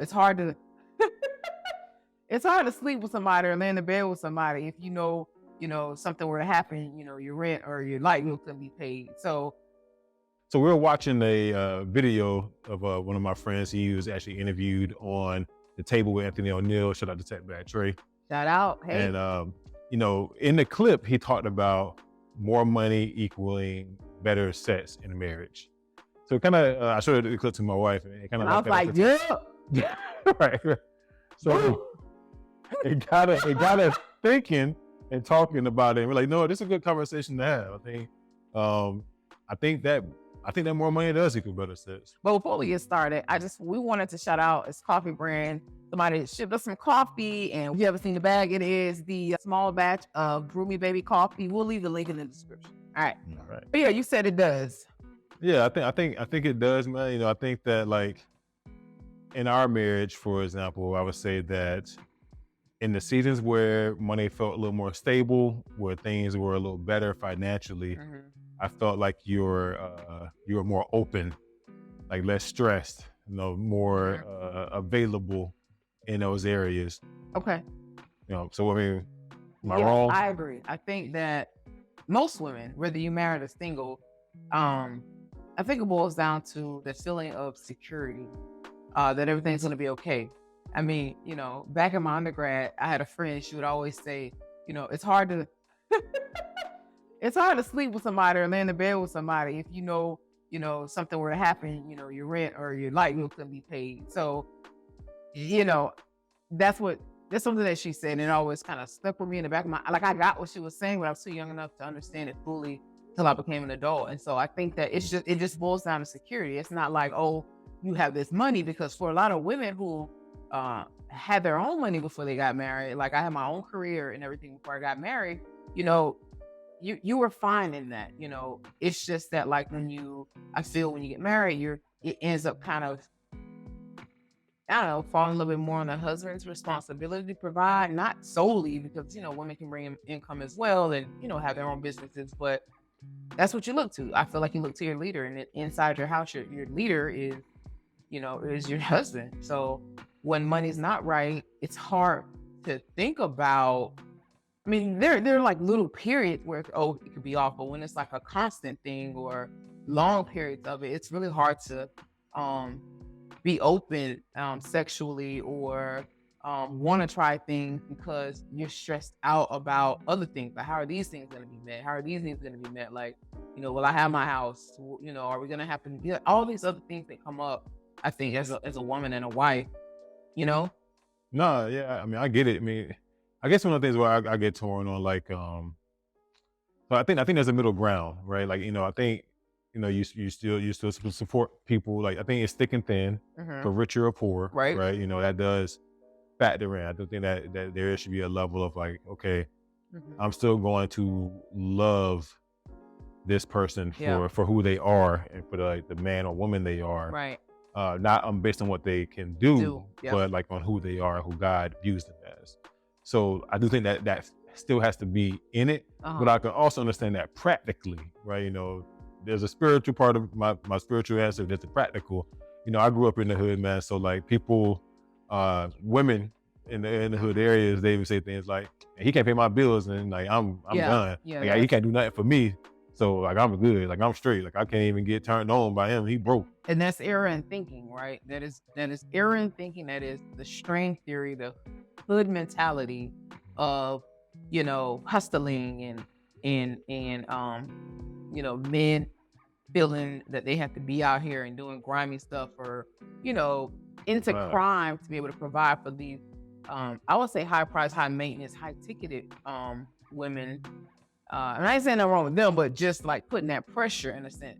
it's hard to it's hard to sleep with somebody or lay in the bed with somebody if something were to happen, your rent or your light bill couldn't be paid. So So we were watching a video of one of my friends. He was actually interviewed on the table with Anthony O'Neill. Shout out to Tech Bad Trey. shout out, hey. And in the clip, he talked about more money equaling better sex in a marriage. So kind of, I showed the clip to my wife, and it kind of. I was like, yeah. Right. So it got us thinking and talking about it. And we're like, no, this is a good conversation to have. I think that more money does equal better sex. But before we get started, we wanted to shout out this coffee brand. Somebody shipped us some coffee, and if you haven't seen the bag, it is the small batch of Brew Me Baby coffee. We'll leave the link in the description. All right. But yeah, you said it does. Yeah, I think it does, man. I think that, like, in our marriage, for example, I would say that in the seasons where money felt a little more stable, where things were a little better financially, I felt like you were more open, like less stressed, more available in those areas. Okay. So I mean, am I wrong? I agree. I think that most women, whether you married or single, I think it boils down to the feeling of security, that everything's going to be okay. I mean, back in my undergrad, I had a friend. She would always say, it's hard to it's hard to sleep with somebody or lay in the bed with somebody if something were to happen, your rent or your light bill couldn't be paid. So, that's something that she said, and it always kind of stuck with me in the back of I got what she was saying, but I was too young enough to understand it fully till I became an adult. And so I think that it just boils down to security. It's not like, oh, you have this money, because for a lot of women who had their own money before they got married, like I had my own career and everything before I got married, you were fine in that. It's just that, like, when you get married, it ends up kind of, I don't know, falling a little bit more on the husband's responsibility to provide, not solely, because, women can bring in income as well and, have their own businesses, but that's what you look to. I feel like you look to your leader, and inside your house, your leader is your husband. So when money's not right, it's hard to think about. I mean, there are like little periods where, it could be off, but when it's like a constant thing or long periods of it, it's really hard to be open sexually or want to try things, because you're stressed out about other things. Like, how are these things going to be met? How are these things going to be met? Like, will I have my house? Are we going to have to, all these other things that come up, I think, as a woman and a wife, No, yeah, I mean, I get it. I mean, I guess one of the things where I get torn on, like, so I think there's a middle ground, right? Like, I think, you still support people. Like, I think it's thick and thin, for richer or poor, Right. That does factor in. I do think that there should be a level of, like, okay, I'm still going to love this person for who they are and for the man or woman they are. Right. Not based on what they can do. Yep. But like on who they are, who God views them as. So I do think that still has to be in it, but I can also understand that practically, right? There's a spiritual part of my spiritual answer. There's the practical. I grew up in the hood, man. So, like, people, women in the hood areas, they would say things like, "He can't pay my bills," and like, I'm done. Yeah, he can't do nothing for me. So, like, I'm good. Like, I'm straight. Like, I can't even get turned on by him. He broke. And that's error in thinking, right? That is error in thinking. That is the string theory, the hood mentality of, hustling and men feeling that they have to be out here and doing grimy stuff or, into crime to be able to provide for these, I would say, high price, high maintenance, high ticketed women. And I ain't saying nothing wrong with them, but just like putting that pressure in a sense.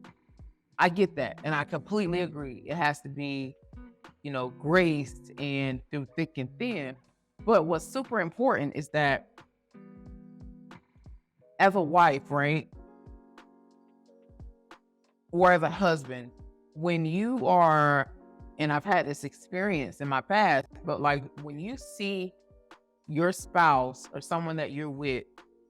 I get that. And I completely agree. It has to be, graced and through thick and thin. But what's super important is that as a wife, right? Or as a husband, when you are, and I've had this experience in my past, but like when you see your spouse or someone that you're with,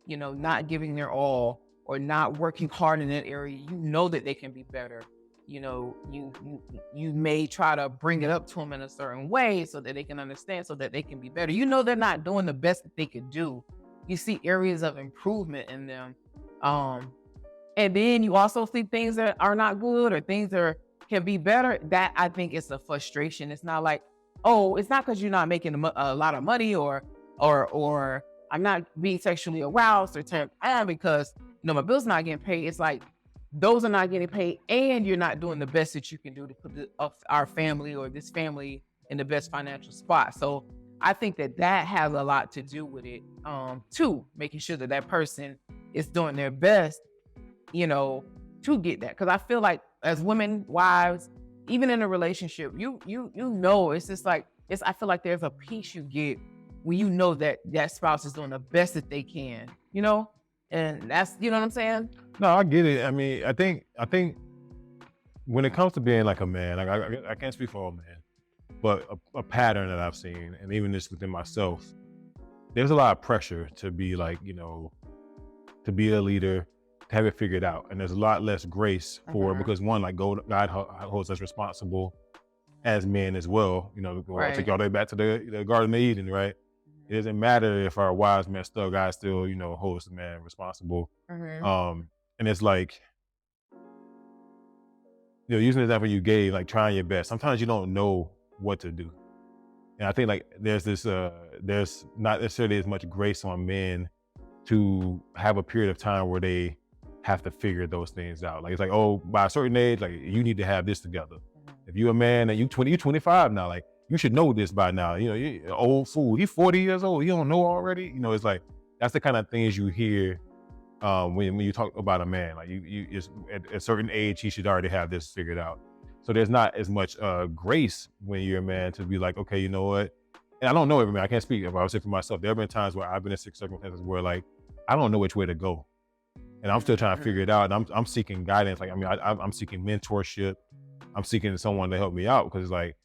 not giving their all or not working hard in that area, that they can be better. you may try to bring it up to them in a certain way so that they can understand, so that they can be better. They're not doing the best that they could do. You see areas of improvement in them. And then you also see things that are not good or things that can be better. That, I think, is a frustration. It's not like, oh, it's not because you're not making a lot of money or I'm not being sexually aroused or turned on because my bill's not getting paid. It's like those are not getting paid, and you're not doing the best that you can do to put our family or this family in the best financial spot. So I think that has a lot to do with it, too, making sure that person is doing their best, to get that. Because I feel like as women, wives, even in a relationship, it's just like, I feel like there's a peace you get when that spouse is doing the best that they can, and that's, what I'm saying? No, I get it. I mean, I think when it comes to being like a man, like I can't speak for all men, but a pattern that I've seen, and even just within myself, there's a lot of pressure to be like, to be a leader, to have it figured out. And there's a lot less grace for because one, like God holds us responsible as men as well. I'll take y'all the way back to the Garden of Eden, right? It doesn't matter if our wives messed up, God still, holds the man responsible. And it's like, using the example you gave, like trying your best. Sometimes you don't know what to do. And I think like there's not necessarily as much grace on men to have a period of time where they have to figure those things out. Like, it's like, oh, by a certain age, like you need to have this together. If you're a man and you're 25 now, like you should know this by now. You're an old fool. He's 40 years old. You don't know already. It's like, that's the kind of things you hear when you talk about a man. Like you at a certain age, he should already have this figured out. So there's not as much grace when you're a man to be like, okay, you know what? And I don't know every man. I can't speak. If I would say for myself, there have been times where I've been in circumstances where like I don't know which way to go, and I'm still trying to figure it out. And I'm seeking guidance. Like, I mean, I'm seeking mentorship. I'm seeking someone to help me out because like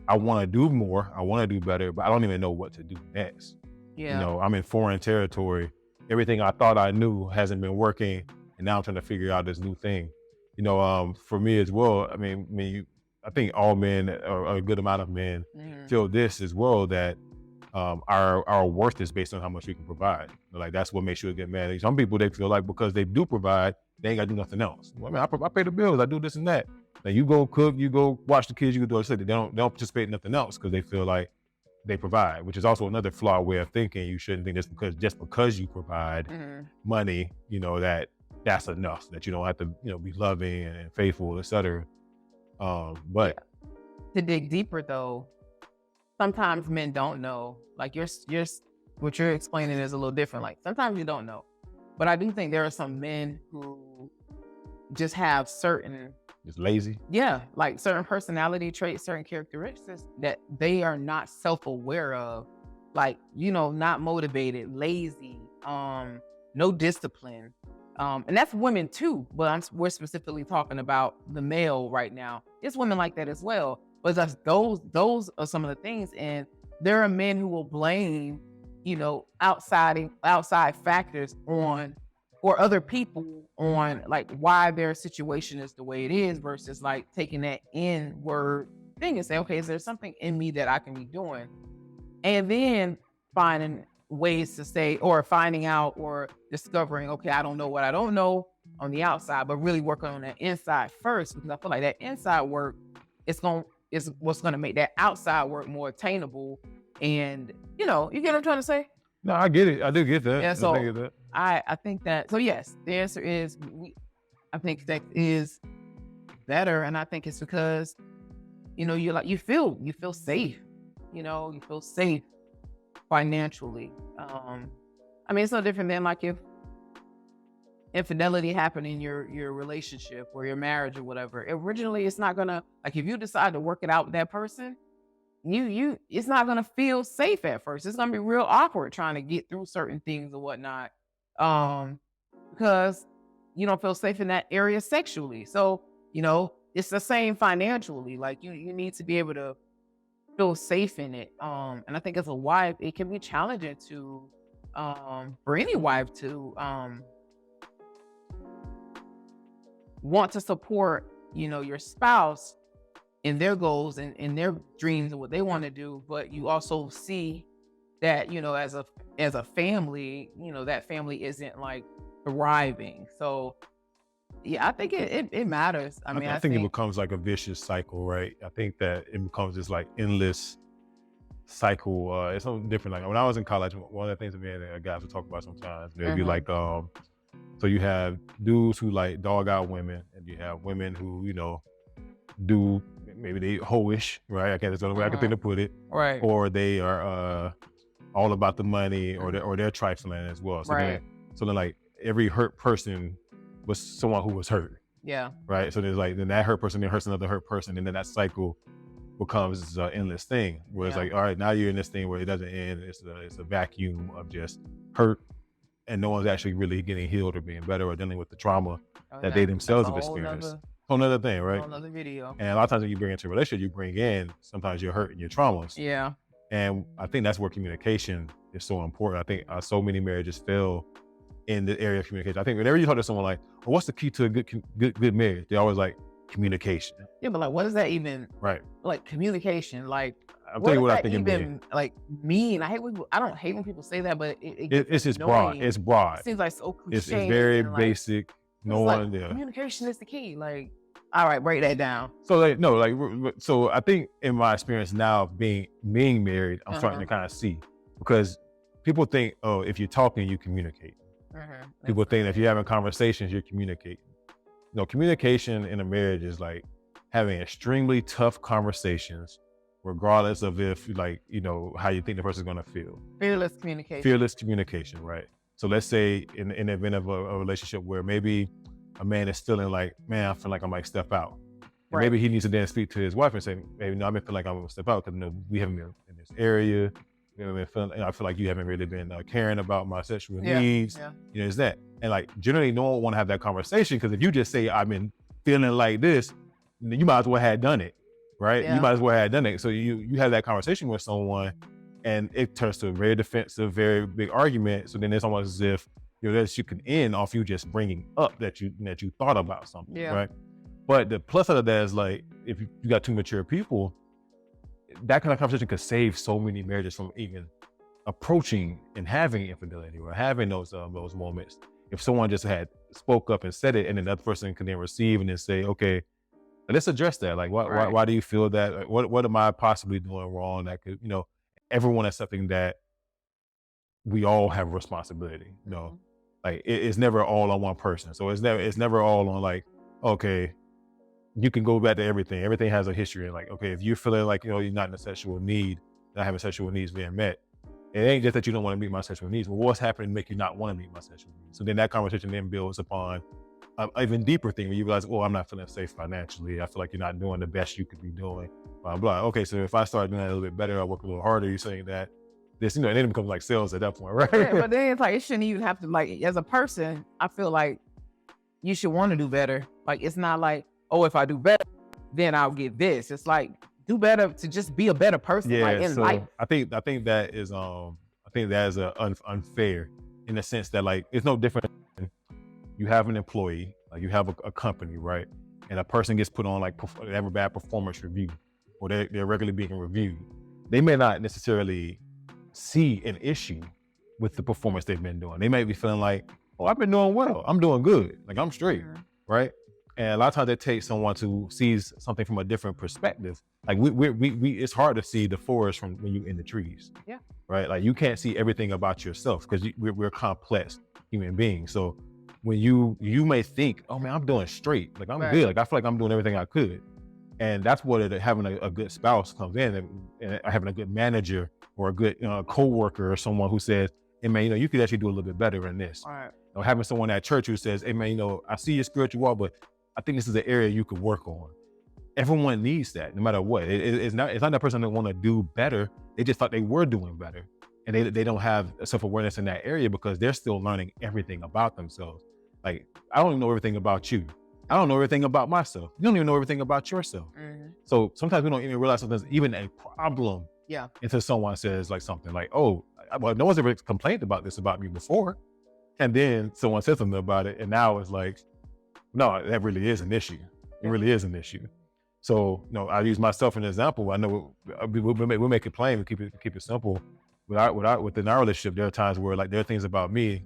I want to do more. I want to do better, but I don't even know what to do next. Yeah. I'm in foreign territory. Everything I thought I knew hasn't been working, and now I'm trying to figure out this new thing. For me as well. I mean, I think all men, or a good amount of men, feel this as well, that our worth is based on how much we can provide. Like that's what makes you a good man. Some people, they feel like because they do provide, they ain't got to do nothing else. Well, I mean, I pay the bills, I do this and that. Now you go cook, you go watch the kids, you go do all this. They don't participate in nothing else because they feel like they provide, which is also another flawed way of thinking. You shouldn't think just because you provide money, that's enough, that you don't have to, be loving and faithful, etc. But to dig deeper though, sometimes men don't know. Like what you're explaining is a little different. Like sometimes you don't know, but I do think there are some men who just have certain, just lazy. Yeah, like certain personality traits, certain characteristics that they are not self-aware of. Like, not motivated, lazy, no discipline. And that's women too, but we're specifically talking about the male right now. It's women like that as well. But those are some of the things. And there are men who will blame, outside factors on, or other people on, like why their situation is the way it is, versus like taking that inward thing and say, okay, is there something in me that I can be doing? And then finding ways to say, or finding out or discovering, okay, I don't know what I don't know on the outside, but really working on that inside first, because I feel like that inside work is what's going to make that outside work more attainable. And you get what I'm trying to say? No, I get it. I do get that. Yeah, so I get that. I think that, so yes, the answer is, I think that is better. And I think it's because, you feel safe, you feel safe financially. I mean, it's no different than like if infidelity happened in your relationship or your marriage or whatever. Originally, it's not gonna, like if you decide to work it out with that person, it's not gonna feel safe at first. It's gonna be real awkward trying to get through certain things or whatnot, because you don't feel safe in that area sexually. So it's the same financially. Like you need to be able to feel safe in it. And I think as a wife, it can be challenging to for any wife to want to support your spouse and their goals and their dreams and what they want to do, but you also see that, as a family, that family isn't like thriving. So yeah, I think it matters. I mean, I I think it think becomes like a vicious cycle, right? I think that it becomes this like endless cycle. It's something different. Like when I was in college, one of the things that me and guys would talk about sometimes, there'd be like, so you have dudes who like dog out women, and you have women who, do maybe they hoish, right? I can't, that's the only way I can think to put it. right, Or they are all about the money, or they're trifling as well. So right, then like every hurt person was someone who was hurt, yeah, right? So there's like, then that hurt person then hurts another hurt person, and then that cycle becomes an endless thing where it's Yeah. like, all right, now you're in this thing where it doesn't end. It's a vacuum of just hurt, and no one's actually really getting healed or being better or dealing with the trauma that they themselves have experienced. Whole nother thing, right? Whole nother video. And a lot of times when you bring into a relationship, you bring in sometimes your hurt and your traumas. Yeah, And I think that's where communication is so important. I think so many marriages fail in the area of communication. I think whenever you talk to someone like, well, what's the key to a good marriage? They're always like, communication. yeah, but like, what does that even Right. like communication? Like, I'll tell you what I does think that it means. even like mean? I don't hate when people say that, but It's just broad. annoying. It's broad. It seems like so It's cliche. very and, like, basic. No it's like, one there. communication is the key. Like, all right, break that down. So like, no, like, so I think in my experience now of being married, I'm starting to kind of see, because people think, oh, if you're talking, you communicate. People think if you're having conversations, you're communicating. No, communication in a marriage is like having extremely tough conversations, regardless of if like, how you think the person's gonna feel. Fearless communication. Fearless communication, right? So let's say in the event of a relationship where maybe a man is feeling like, man, I feel like I might step out. And Right. maybe he needs to then speak to his wife and say, maybe no, I feel like I'm gonna step out because we haven't been in this area. We haven't been feeling, I feel like you haven't really been caring about my sexual Yeah, needs. yeah. It's that. And like generally no one want to have that conversation, because if you just say I've been feeling like this, then you might as well have done it, right? Yeah. You might as well have done it. So you have that conversation with someone, and it turns to a very defensive, very big argument. So then it's almost as if that you can end off you just bringing up that you thought about something, Yeah. right? But the plus side of that is like, if you got two mature people, that kind of conversation could save so many marriages from even approaching and having infidelity or having those moments. If someone just had spoke up and said it, and then the other person can then receive and then say, okay, let's address that. Like, Right. why do you feel that? Like, what am I possibly doing wrong? That could, everyone has something that we all have responsibility. Like it's never all on one person. So it's never all on like, okay, you can go back to everything. Everything has a history. And like, okay, if you're feeling like, you're not in a sexual need, not having sexual needs being met, it ain't just that you don't want to meet my sexual needs, but what's happening to make you not want to meet my sexual needs? So then that conversation then builds upon an even deeper thing where you realize, oh, I'm not feeling safe financially. I feel like you're not doing the best you could be doing, blah, blah. Okay, so if I start doing that a little bit better, I work a little harder, you're saying that this, and then it becomes like sales at that point, right? Yeah, but then it's like, it shouldn't even have to, like, as a person, I feel like you should want to do better. Like, it's not like, oh, if I do better, then I'll get this. It's like, do better to just be a better person, like in life. I think that is unfair in the sense that like it's no different than you have an employee, like you have a company, right? And a person gets put on like they have a bad performance review, or they're regularly being reviewed. They may not necessarily see an issue with the performance they've been doing. They might be feeling like, oh, I've been doing well. I'm doing good. Like I'm straight, right? And a lot of times it takes someone to see something from a different perspective. Like we it's hard to see the forest from when you're in the trees. Yeah. Right? Like you can't see everything about yourself because we're complex human beings. So when you may think, oh man, I'm doing straight. Like I'm good. Like I feel like I'm doing everything I could. And that's what having a good spouse comes in, and having a good manager or a good co-worker or someone who says, hey man, you could actually do a little bit better in this. All right. Or having someone at church who says, hey man, I see your spiritual walk, but I think this is an area you could work on. Everyone needs that, no matter what. It's not that person that want to do better. They just thought they were doing better, and they don't have self-awareness in that area because they're still learning everything about themselves. Like I don't even know everything about you. I don't know everything about myself. You don't even know everything about yourself. So sometimes we don't even realize sometimes even a problem. Yeah. Until someone says like something like, oh, well, no one's ever complained about this about me before, and then someone says something about it, and now it's like, no, that really is an issue. It really is an issue. So, I use myself as an example. I know we'll make it plain, we keep it simple. Within our relationship, there are times where like there are things about me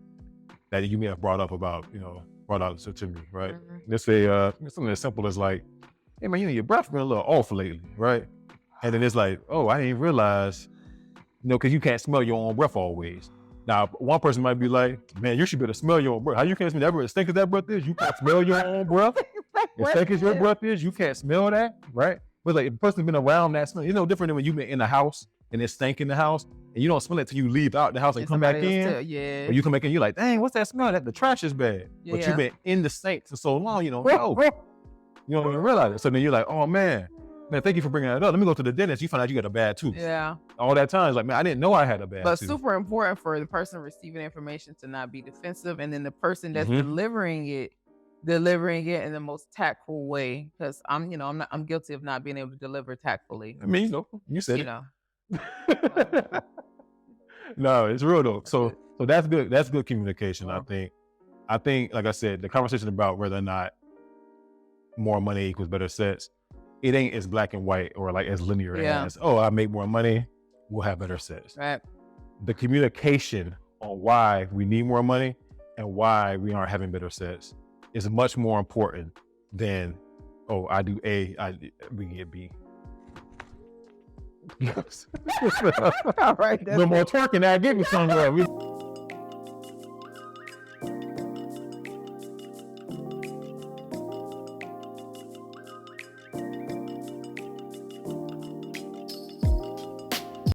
that you may have brought up to me, right? Let's say something as simple as like, hey man, your breath been a little off lately, right? And then it's like, oh, I didn't realize, because you can't smell your own breath always. Now, one person might be like, man, you should be able to smell your own breath. How you can't smell that breath? As stink as that breath is, you can't smell your own breath. As stink as your breath is, you can't smell that, right? But like, if the person's been around that smell, it's no different than when you've been in the house and it's stank in the house and you don't smell it till you leave out the house and come back in. Or you come back in, you're like, dang, what's that smell? The trash is bad. But you've been in the sink for so long, you don't know. You don't even realize it. So then you're like, oh man, thank you for bringing that up. Let me go to the dentist. You find out you got a bad tooth. Yeah. All that time, it's like, man, I didn't know I had a bad tooth. But super important for the person receiving information to not be defensive, and then the person that's delivering it in the most tactful way. Because I'm guilty of not being able to deliver tactfully. I mean, you said it. No, it's real though. So that's good. That's good communication. I think, like I said, the conversation about whether or not more money equals better sex, it ain't as black and white or like as linear as, oh, I make more money, we'll have better sex. Right. The communication on why we need more money and why we aren't having better sex is much more important than, oh, I do A, we get B. All right. A little more twerking, that give me somewhere.